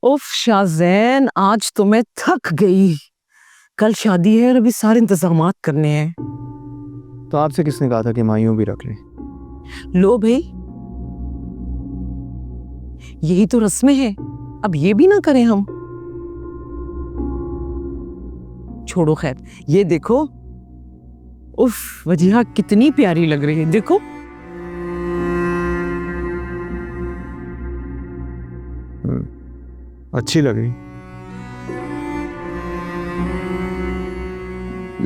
उफ शाज़ैन, आज तो मैं थक गई। कल शादी है और अभी सारे इंतजामात करने हैं। तो आपसे किसने कहा था कि मायूं भी रख लें? लो भाई, यही तो रस्में हैं, अब ये भी ना करें हम। छोड़ो खैर, ये देखो। उफ वजीहा कितनी प्यारी लग रही है, देखो। अच्छी लग रही,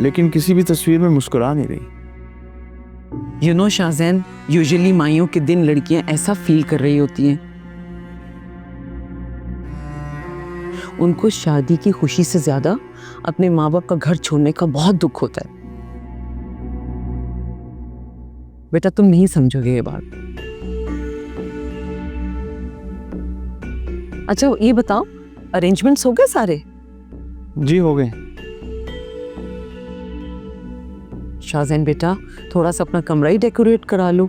लेकिन किसी भी तस्वीर में मुस्कुरा नहीं रही। यू नो शाज़ैन, यूजुअली माइयों के दिन लड़कियां ऐसा फील कर रही होती हैं। उनको शादी की खुशी से ज्यादा अपने माँ बाप का घर छोड़ने का बहुत दुख होता है। बेटा तुम नहीं समझोगे ये बात। अच्छा ये बताओ, अरेंजमेंट्स हो गए सारे? जी हो गए। शाज़ैन बेटा, थोड़ा सा अपना कमरा ही डेकोरेट करा लो।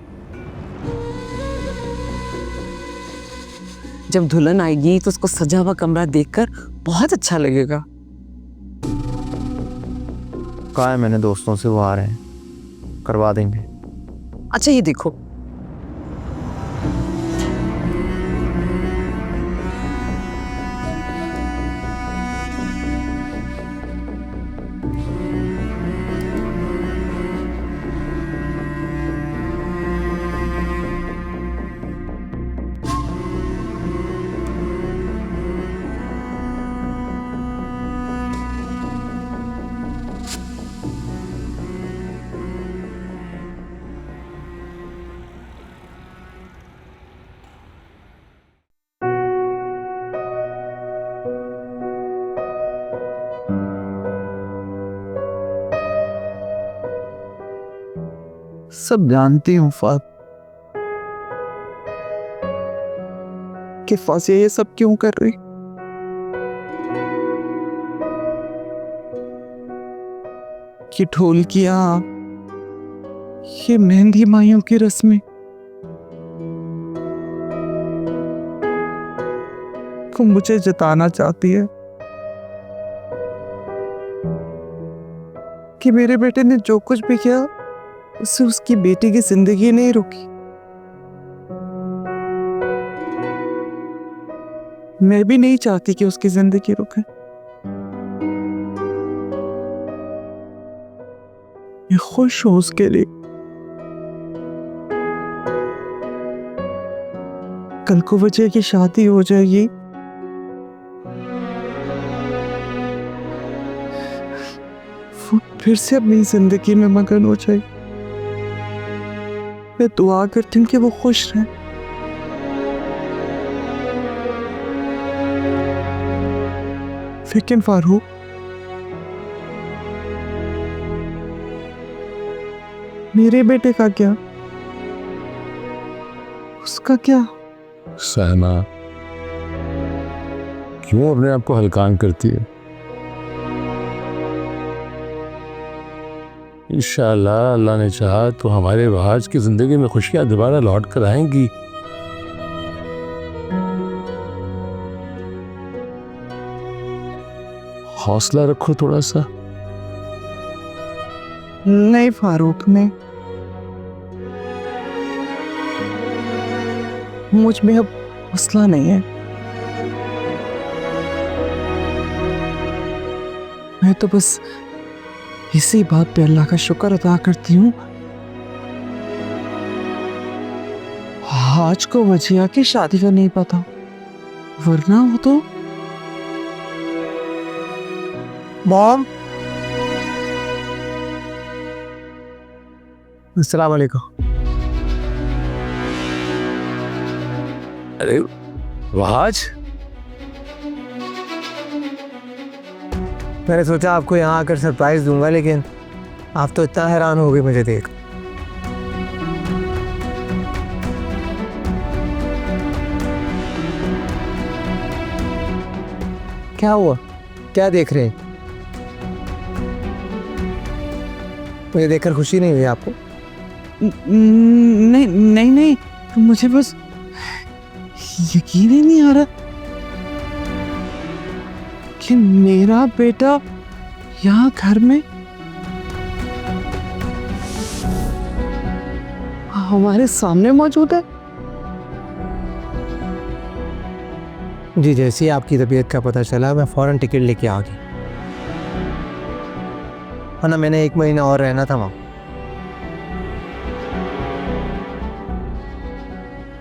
जब दुल्हन आएगी तो उसको सजा हुआ कमरा देखकर बहुत अच्छा लगेगा। कहा है मैंने दोस्तों से, वो आ रहे हैं, करवा देंगे। अच्छा ये देखो, सब जानती हूँ फात कि फासिया ये सब क्यों कर रही। ये ढोलकियां, ये मेहंदी माइयों की रस्में, को मुझे जताना चाहती है कि मेरे बेटे ने जो कुछ भी किया उससे उसकी बेटी की जिंदगी नहीं रुकी। मैं भी नहीं चाहती कि उसकी जिंदगी रुके। मैं खुश हूं उसके लिए। कल को वजह की शादी हो जाएगी, वो फिर से अपनी जिंदगी में मगन हो जाए। मैं दुआ करती हूँ कि वो खुश रहे। लेकिन फारूक, मेरे बेटे का क्या, उसका क्या? सहना क्यों अपने आप को हल्कान करती है? इंशाअल्लाह अल्लाह ने चाहा तो हमारे वहाज की जिंदगी में खुशियां दोबारा लौट कर आएंगी। हौसला रखो थोड़ा सा। नहीं फारूक, नहीं, मुझ में अब हौसला नहीं है। मैं तो बस इसी बात पे अल्लाह का शुक्र अदा करती हूँ आज को वजिया की शादी का नहीं पता, वरना वो तो। मॉम, अस्सलाम वालेकुम। अरे वहाज, मैंने सोचा आपको यहाँ आकर सरप्राइज दूंगा, लेकिन आप तो इतना हैरान हो गए मुझे देख। क्या हुआ, क्या देख रहे हैं? मुझे देखकर खुशी नहीं हुई आपको? नहीं नहीं नहीं, मुझे बस यकीन ही नहीं आ रहा। ये मेरा बेटा यहाँ घर में हमारे सामने मौजूद है। जी जैसे ही आपकी तबीयत का पता चला मैं फ़ौरन टिकट लेके आ गया, वरना मैंने 1 महीना और रहना था वहाँ।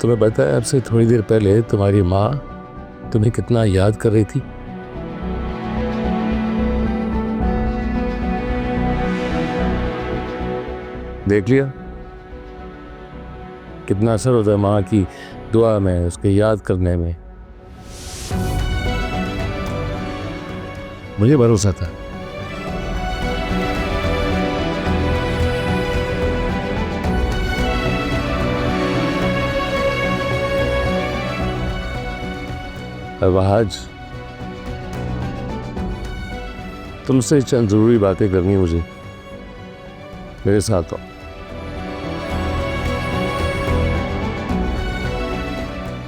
तुम्हें पता है अब से थोड़ी देर पहले तुम्हारी माँ तुम्हें कितना याद कर रही थी। देख लिया कितना असर होता है माँ की दुआ में, उसके याद करने में। मुझे भरोसा था। अब आज तुमसे चंद जरूरी बातें करनी है मुझे, मेरे साथ आओ।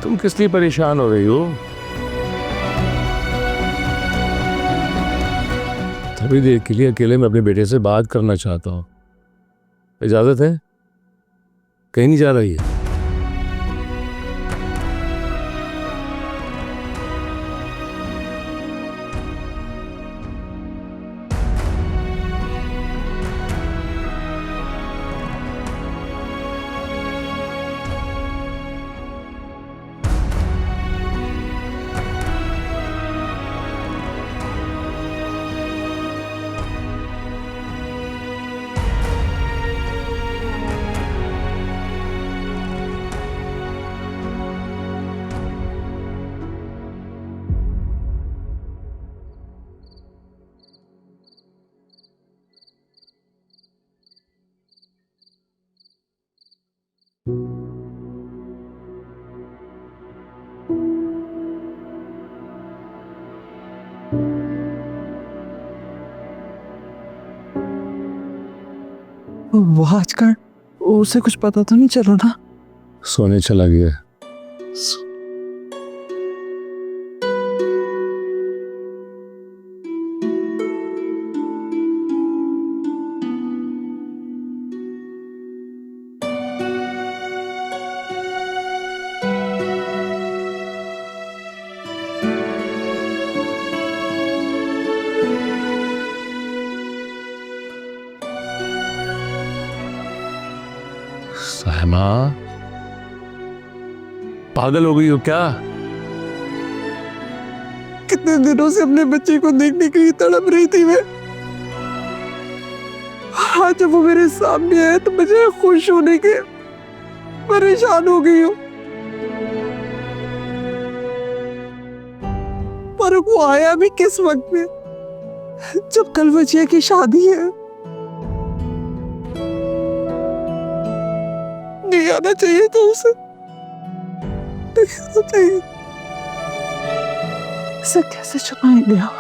तुम किस लिए परेशान हो रही हो? थोड़ी देर के लिए अकेले में अपने बेटे से बात करना चाहता हूं, इजाजत है? कहीं नहीं जा रही है? वो आजकल उसे कुछ पता तो नहीं चला ना? सोने चला गया। साहिमा पागल हो गई हो क्या? कितने दिनों से अपने बच्चे को देखने के लिए तड़प रही थी मैं। आज जब वो मेरे सामने आया तो मुझे खुश होने के परेशान हो गई हूँ। पर वो आया भी किस वक्त में, जब कल वजिया की शादी है। नहीं आना चाहिए तो उसे, नहीं आना चाहिए। इसे कैसे छुपाएंगे हम?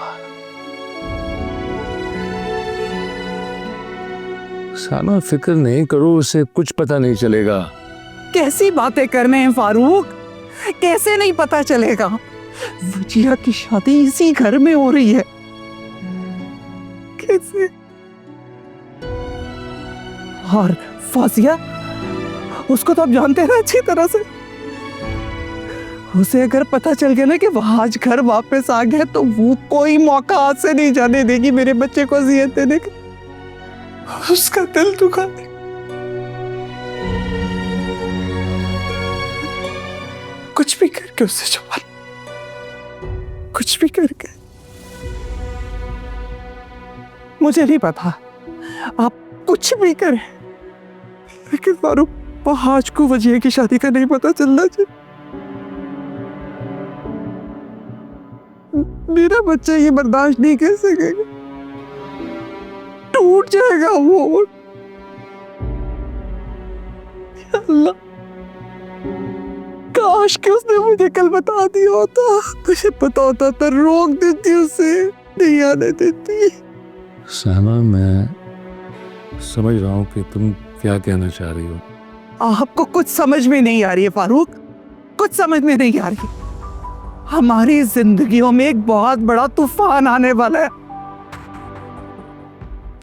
सामा फिक्र नहीं करो, उसे कुछ पता नहीं चलेगा। कैसी बातें कर रहे हैं फारूक, कैसे नहीं पता चलेगा? वजिया की शादी इसी घर में हो रही है। कैसे? और फाजिया, उसको तो आप जानते हैं ना अच्छी तरह से। उसे अगर पता चल गया ना कि वो आज घर वापस आ गया तो वो कोई मौका हाथ से नहीं जाने देगी मेरे बच्चे को अजियत देने का। उसका दिल दुखा दे। कुछ भी करके उससे छुपा, कुछ भी करके। मुझे नहीं पता, आप कुछ भी करें, लेकिन फारूक आज को वजिया की शादी का नहीं पता चलना चाहिए। मेरा बच्चा ये बर्दाश्त नहीं कर सकेगा, टूट जाएगा वो। अल्लाह, काश कि उसने मुझे कल बता दिया होता। मुझे पता होता तो रोक देती, उसे नहीं आने देती। सामा मैं समझ रहा हूँ कि तुम क्या कहना चाह रही हो। आपको कुछ समझ में नहीं आ रही है फारूक, कुछ समझ में नहीं आ रही। हमारी जिंदगियों में एक बहुत बड़ा तूफान आने वाला है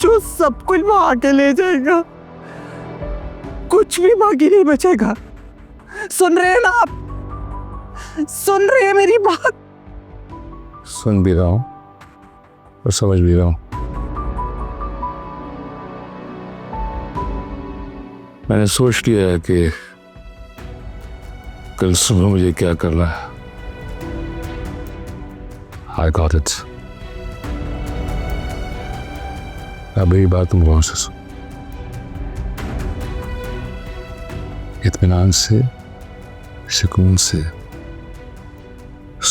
जो सब कुछ वहां के ले जाएगा, कुछ भी बाकी नहीं बचेगा। सुन रहे हैं ना आप? सुन रहे हैं मेरी बात? सुन भी रहा हूँ और समझ भी रहा हूँ। मैंने सोच लिया है कि कल सुबह मुझे क्या करना है। I got it. अब मेरी बात तुम गौर से सुन, इत्मीनान से, सुकून से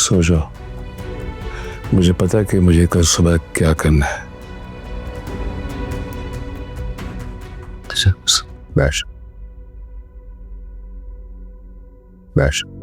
सो जाओ। मुझे पता है कि मुझे कल सुबह क्या करना है। अच्छा बैठ बैठ।